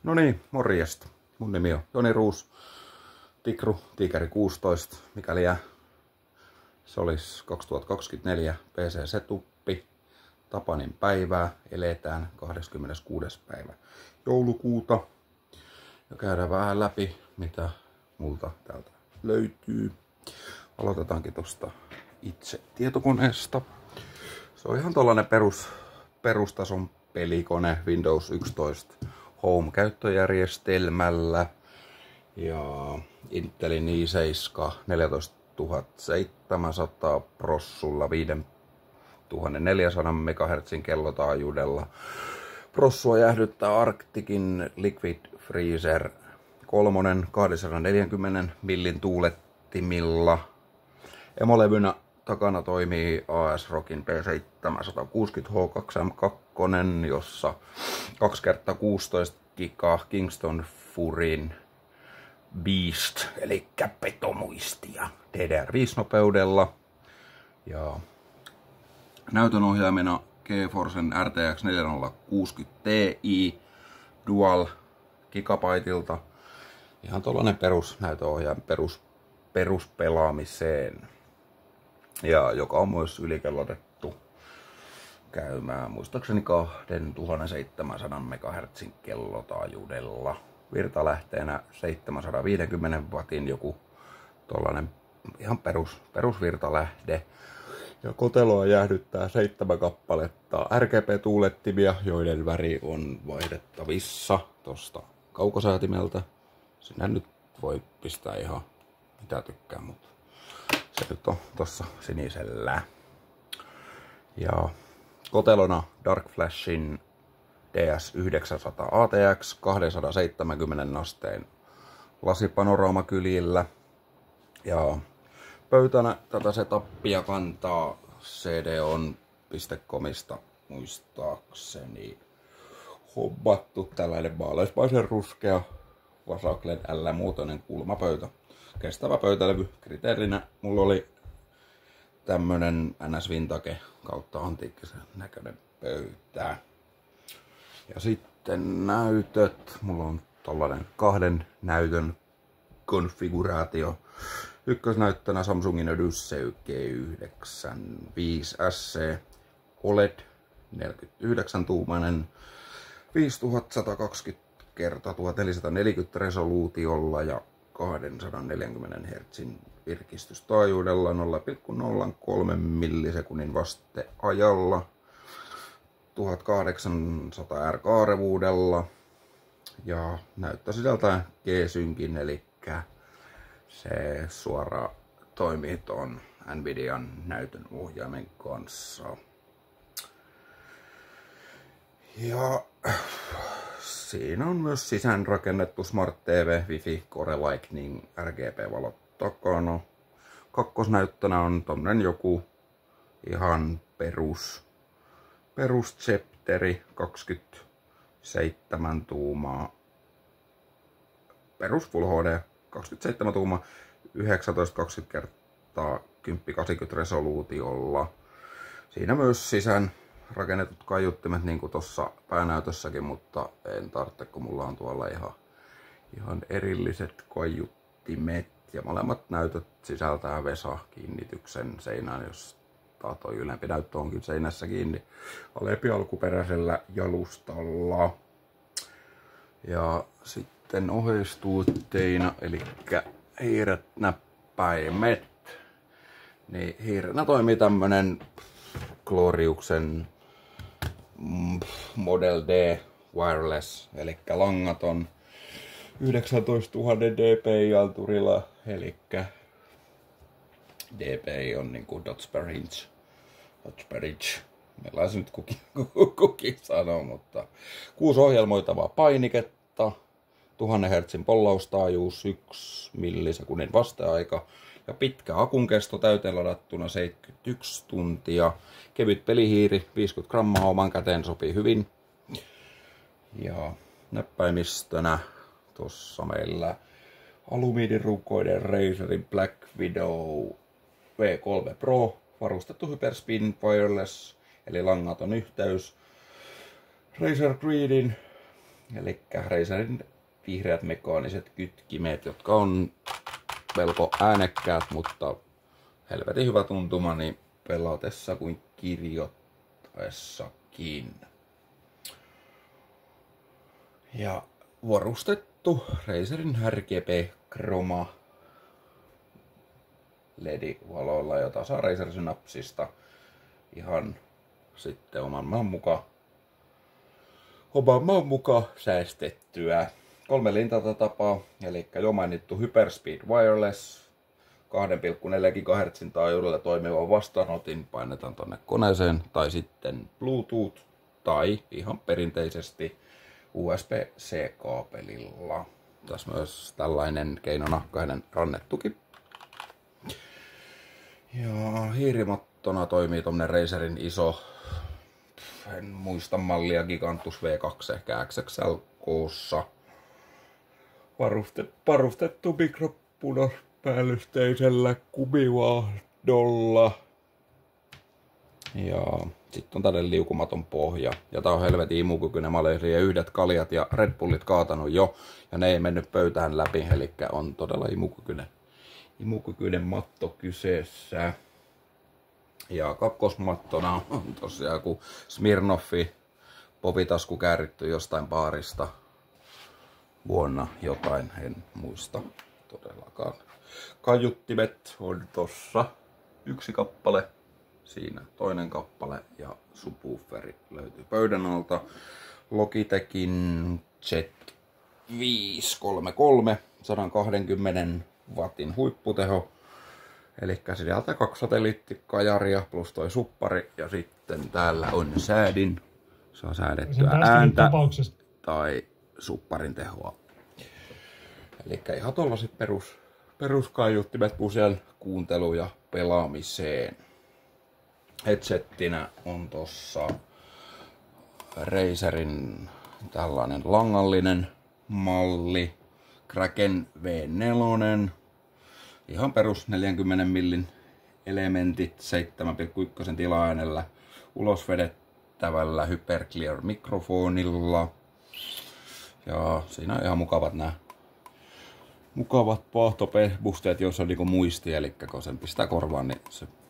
No niin, morjesta. Mun nimi on Joni Ruus, Tikru, Tiikeri 16, mikäli se olisi 2024 PC-setuppi. Tapanin päivää eletään 26. päivä joulukuuta. Ja käydään vähän läpi, mitä multa täältä löytyy. Aloitetaankin tosta itse tietokoneesta. Se on ihan tollanen perustason pelikone Windows 11 Home-käyttöjärjestelmällä ja Intelin i7 14700 prossulla 5400 MHz kellotaajuudella. Prossua jäähdyttää Arcticin Liquid Freezer 3 240 millin tuulettimilla. Emolevynä takana toimii ASRockin P760H2M2, jossa 2x16 giga Kingston Furyn Beast, eli petomuistia DDR5-nopeudella. Ja näytönohjaimena GeForcen RTX 4060 Ti Dual Gigabyteilta. Ihan tollanen perusnäytönohjain peruspelaamiseen. Ja joka on myös ylikellotettu käymään muistaakseni 2700 MHz kellotaajuudella. Virtalähteenä 750 wattin joku tollanen ihan perusvirtalähde. Ja koteloa jäähdyttää 7 kappaletta RGB-tuulettimia, joiden väri on vaihdettavissa tosta kaukosäätimeltä. Sinne nyt voi pistää ihan mitä tykkää, mutta se nyt on tossa sinisellä. Ja kotelona Dark Flashin DS900 ATX 270 asteen lasipanoraamakylillä. Ja pöytänä tätä setupia kantaa cdon.comista muistaakseni hobbattu tällainen maalaismaisen ruskea Vasaklen L-muotoinen kulmapöytä. Kestävä pöytälevy. Kriteerinä mulla oli tämmönen NS Vintage kautta antiikkisen näköinen pöytä. Ja sitten näytöt. Mulla on tollanen 2 näytön konfiguraatio. Ykkösnäyttönä Samsungin Odyssey G9 5SC OLED 49-tuumainen 5120 x 1440 resoluutiolla ja 240 Hz virkistystaajuudella 0,03 millisekunnin vasteajalla 1800 R-kaarevuudella ja näyttää sisältää G-Syncin, eli se suoraan toimii tuon Nvidian näytön ohjaimen kanssa. Ja siinä on myös sisäänrakennettu Smart TV, Wi-Fi, Core Lightning, RGB-valot takana. Kakkosnäyttönä on tonnen joku ihan perus chapteri 27 tuumaa. Perus Full HD 27 tuumaa 1920 x 1080 resoluutiolla. Siinä myös sisään rakennetut kaiuttimet niin kuin tuossa päänäytössäkin, mutta en tarvitse, kun mulla on tuolla ihan erilliset kaiuttimet. Ja molemmat näytöt sisältää VESA-kiinnityksen seinään, jos toi ylempi näyttö onkin seinässä kiinni alempi alkuperäisellä jalustalla. Ja sitten oheistuotteina, eli hiiret, näppäimet. Niin hiirenä toimii tämmönen Gloriuksen Model D Wireless, eli langaton 19 000 dpi-alturilla, eli dpi on niinku dots per inch. Meillä se nyt kukin sanoo, mutta 6 ohjelmoitavaa painiketta, 1000 Hz pollaustaajuus, 1 millisekunnin vasteaika ja pitkä akun kesto täyteen ladattuna 71 tuntia. Kevyt pelihiiri, 50 grammaa oman käteen sopii hyvin. Ja näppäimistönä tossa meillä alumiinirukoiden Razerin Black Widow V3 Pro, varustettu Hyperspin Wireless, eli langaton yhteys. Razer Greedin Eli Razerin vihreät mekaaniset kytkimet, jotka on melko äänekkäät, mutta helvetin hyvä tuntuma niin pelatessa kuin kirjoittaessakin. Ja varustettu Razerin RGB Chroma LED-valoilla, jota saa Razer Synapsista ihan sitten oman maan mukaan säästettyä. 3 lintatapaa, eli jo mainittu Hyperspeed Wireless 2,4 GHz taajuudella toimiva vastaanotin painetaan tonne koneeseen, tai sitten Bluetooth, tai ihan perinteisesti USB-C-kaapelilla. Tässä myös tällainen keinonahkainen rannetuki. Ja hiirimattona toimii tommonen Razerin iso, en muista mallia, Gigantus V2 ehkä XXL koossa. Varustettu mikropunaspäällysteisellä kumivaahdolla. Ja sitten on tällainen liukumaton pohja. Ja tää on helvetin imukykyinen. Mä olen yhdet kaljat ja Red Bullit kaatanut jo. Ja ne ei mennyt pöytään läpi. Eli on todella imukykyinen matto kyseessä. Ja kakkosmattona on tosiaan joku Smirnoffi povitasku kääritty jostain baarista vuonna jotain, en muista todellakaan. Kaiuttimet on tossa 1 kappale, siinä toinen kappale ja subwooferi löytyy pöydän alta. Logitechin Z533 120 wattin huipputeho. Eli sieltä 2 satelliittikajaria plus toi suppari ja sitten täällä on säädin. Saa säädettyä ääntä tai supparin tehoa. Eli ihan tollaset peruskaiuttimet pusel kuuntelu ja pelaamiseen. Headsettinä on tossa Razerin tällainen langallinen malli. Kraken V4. Ihan perus 40 millin elementit 7,1 tilaäänellä ulos vedettävällä Hyperclear mikrofonilla. Ja siinä on ihan mukavat paahtopehbusteet, joissa on niinku muisti, eli kun sen pistää korvaan niin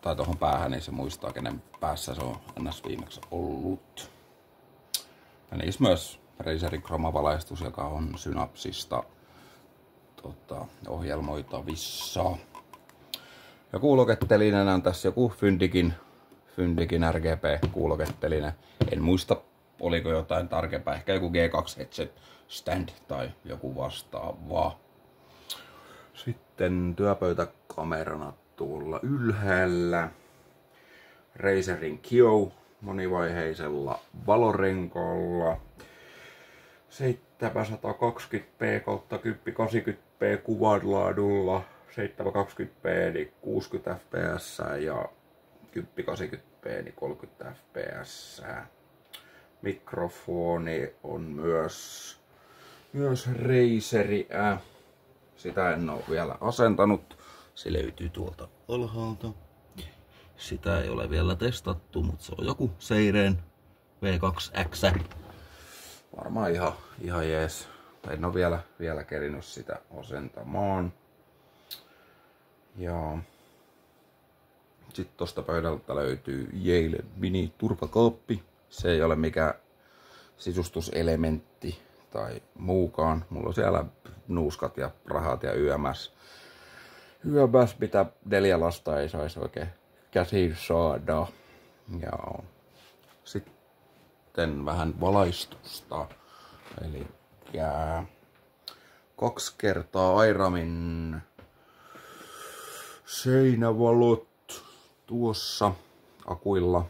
tai tuohon päähän, niin se muistaa kenen päässä se on ns. Viimeksi ollut. Ja niissä myös Razerin Chroma-valaistus, joka on Synapsista ohjelmoitavissa. Ja kuulokettelineen on tässä joku Fyndikin RGB kuuloketteline. En muista oliko jotain tarkempaa, ehkä joku G2 headset stand tai joku vastaava. Sitten työpöytäkamerana tuolla ylhäällä Razerin Kio monivaiheisella valorenkaalla. 720p/1080p kuvanlaadulla, 720p eli 60 fps ja 1080p eli 30 fps. Mikrofoni on myös Razeriä. Sitä en ole vielä asentanut. Se löytyy tuolta alhaalta. Sitä ei ole vielä testattu, mutta se on joku Seireen V2X. Varmaan ihan jees. En ole vielä kerinyt sitä asentamaan. Ja sitten tosta pöydältä löytyy Yale Mini turvakaappi. Se ei ole mikään sisustuselementti tai muukaan. Mulla on siellä nuuskat ja rahat ja YMS, mitä 4 lasta ei saisi oikein käsiin saada. Ja sitten vähän valaistusta. Eli 2 kertaa Airamin seinävalot tuossa akuilla.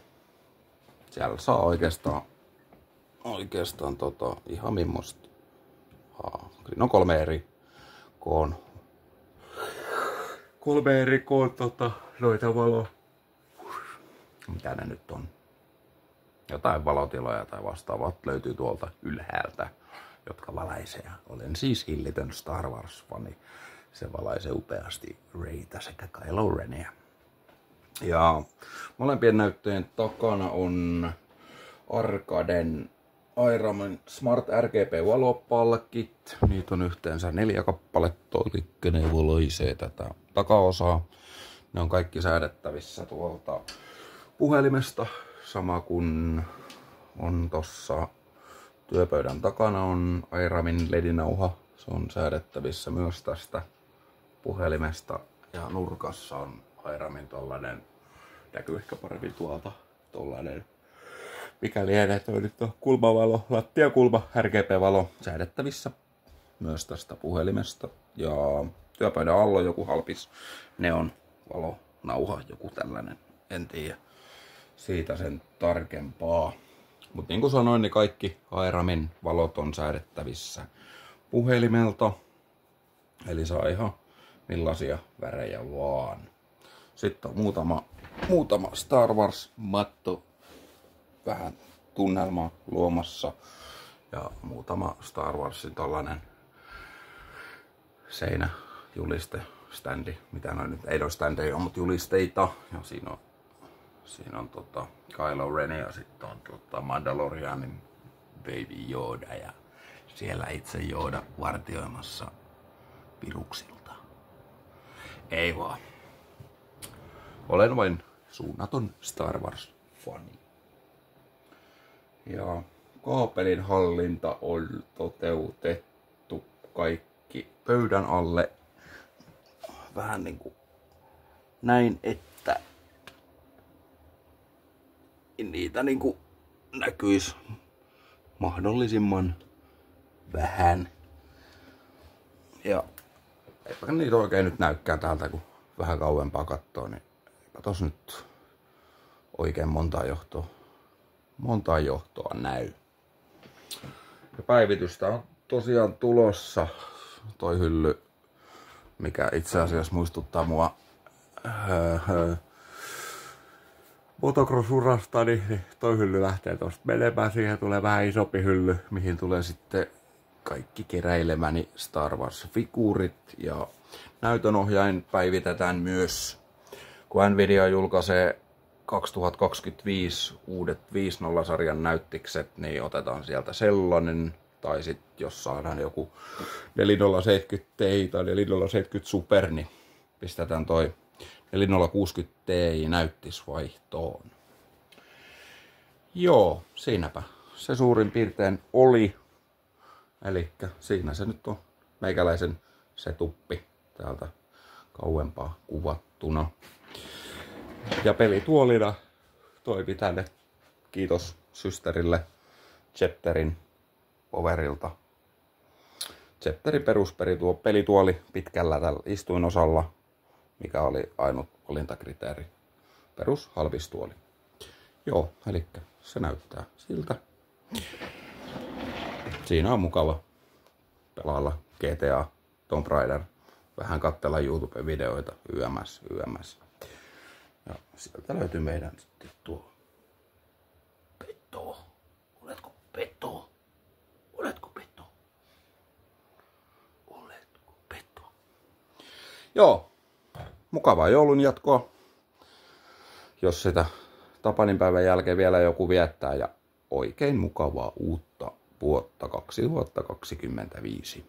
Siellä saa oikeastaan ihan mimmosta. Siinä on 3 eri koon. 3 eri koon noita valoa. Mitä ne nyt on? Jotain valotiloja tai vastaavaa löytyy tuolta ylhäältä, jotka valaisee. Olen siis hillitön Star Wars-fani. Se valaisee upeasti Reytä sekä Kylo Renia. Ja molempien näyttöjen takana on Arcaden Airamin Smart RGB-valopallekit. Niitä on yhteensä 4 kappaletta, eli ne valoisee tätä takaosaa. Ne on kaikki säädettävissä tuolta puhelimesta, sama kuin on tossa työpöydän takana on Airamin ledinauha. Se on säädettävissä myös tästä puhelimesta. Ja nurkassa on Airamin tollanen, näkyy ehkä paremmin tuolta, tollanen, mikä lienee, toi nyt on kulmavalo, lattiakulma, RGB-valo, säädettävissä myös tästä puhelimesta. Ja työpöydän alla on joku halpis neon valonauha, joku tällainen, en tiedä siitä sen tarkempaa. Mutta niin kuin sanoin, niin kaikki Airamin valot on säädettävissä puhelimelta. Eli saa ihan millaisia värejä vaan. Sitten on muutama Star Wars matto vähän tunnelmaa luomassa. Ja muutama Star Warsin tollanen seinäjuliste, standi, mitä noin nyt, ei ole standeja, mutta julisteita. Ja siinä on Kylo Ren ja sitten on Mandalorianin Baby Yoda ja siellä itse Yoda vartioimassa viruksilta. Ei vaan. Olen vain suunnaton Star Wars-fani. Ja kaapelin hallinta on toteutettu kaikki pöydän alle. Vähän niinku näin, että niitä niinku näkyisi mahdollisimman vähän. Ja eipä niitä oikein nyt näykään täältä, kun vähän kauempaa kattoo, niin eipä tos nyt oikein montaa johtoa näy. Ja päivitystä on tosiaan tulossa toi hylly, mikä itse asiassa muistuttaa mua motocross-urasta, niin toi hylly lähtee tosta menemään. Siihen tulee vähän isompi hylly, mihin tulee sitten kaikki keräilemäni Star Wars-figuurit. Ja näytönohjain päivitetään myös, kun Nvidia julkaisee 2025 uudet 5.0-sarjan näyttikset, niin otetaan sieltä sellainen. Tai sitten jos saadaan joku 4070 Ti tai 4070 Super, niin pistetään toi 4060 Ti näyttis vaihtoon. Joo, siinäpä se suurin piirtein oli. Elikkä siinä se nyt on meikäläisen setuppi täältä kauempaa kuvattuna. Ja pelituolina toimi tänne. Kiitos systerille Chapterin Powerilta. Chapterin pelituoli pitkällä tällä istuinosalla, mikä oli ainut valintakriteeri. Perus halvistuoli. Joo, eli se näyttää siltä. Siinä on mukava pelailla GTA, Tomb Raider, vähän katsella YouTube-videoita, yms. Ja sieltä löytyy meidän sitten tuo Peto. Oletko Peto? Oletko Peto? Oletko Peto? Joo, mukavaa joulun jatkoa. Jos sitä Tapaninpäivän jälkeen vielä joku viettää, ja oikein mukavaa uutta vuotta 2025.